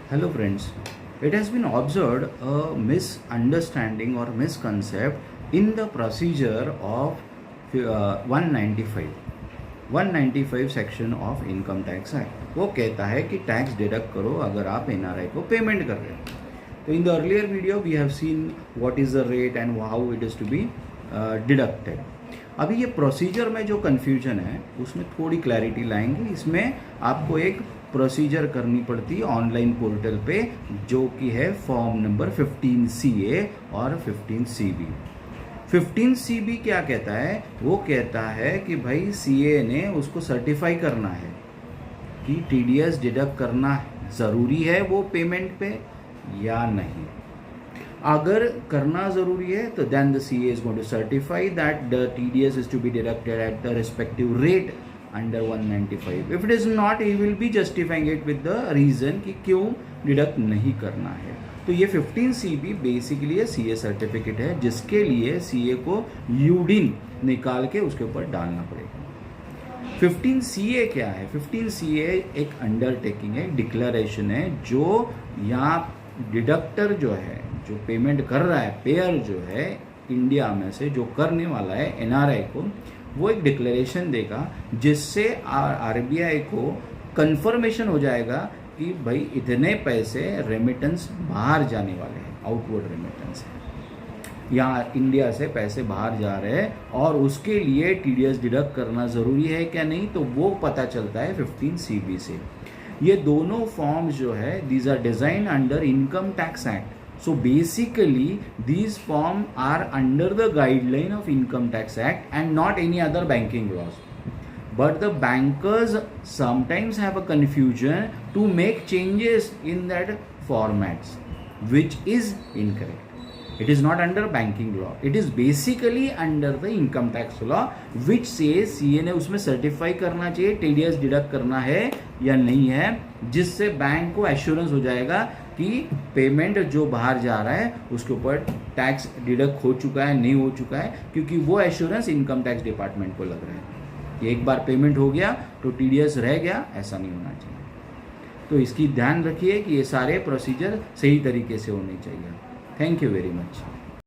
Hello friends, it has been observed a misunderstanding or misconcept in the procedure of 195 section of income tax act. वो कहता है कि tax deduct करो अगर आप एनआरआई को पेमेंट कर रहे हो। तो in the earlier video we have seen what is the rate and how it is to be deducted. अभी ये प्रोसीजर में जो कन्फ्यूजन है उसमें थोड़ी क्लैरिटी लाएंगे। इसमें आपको एक प्रोसीजर करनी पड़ती है ऑनलाइन पोर्टल पे, जो कि है फॉर्म नंबर 15CA और 15CB। 15CB क्या कहता है? वो कहता है कि भाई CA ने उसको सर्टिफाई करना है कि TDS डिडक्ट करना ज़रूरी है वो पेमेंट पे या नहीं। अगर करना ज़रूरी है तो then the CA is going to certify that the TDS is to be deducted at the respective rate under 195। If it is not, he will be justifying it with the reason कि क्यों deduct नहीं करना है। तो ये 15CB basically ये CA certificate है, जिसके लिए CA को यूडिन निकाल के उसके ऊपर डालना पड़ेगा। 15CA क्या है? 15CA एक अंडरटेकिंग है, डिक्लेरेशन है, जो यहाँ डिडक्टर जो है, जो पेमेंट कर रहा है, पेयर जो है इंडिया में से जो करने वाला है NRI को, वो एक डिक्लेरेशन देगा जिससे RBI को कंफर्मेशन हो जाएगा कि भाई इतने पैसे रेमिटेंस बाहर जाने वाले हैं, आउटवर्ड रेमिटेंस है, यहाँ इंडिया से पैसे बाहर जा रहे हैं और उसके लिए TDS डिडक्ट करना ज़रूरी है क्या नहीं, तो वो पता चलता है 15CB से। ये दोनों फॉर्म्स जो है these are design under income tax act. So basically these forms are under the guideline of Income Tax Act and not any other banking laws. But the bankers sometimes have a confusion to make changes in that formats, which is incorrect. It is not under banking law. It is basically under the income tax law, which says CA ने उसमें certify करना चाहिए TDS deduct करना है या नहीं है, जिससे बैंक को एश्योरेंस हो जाएगा कि पेमेंट जो बाहर जा रहा है उसके ऊपर टैक्स डिडक्ट हो चुका है नहीं हो चुका है, क्योंकि वो एश्योरेंस इनकम टैक्स डिपार्टमेंट को लग रहा है कि एक बार पेमेंट हो गया तो TDS रह गया, ऐसा नहीं होना चाहिए। तो इसकी ध्यान रखिए कि ये सारे प्रोसीजर सही तरीके से होने चाहिए। Thank you very much.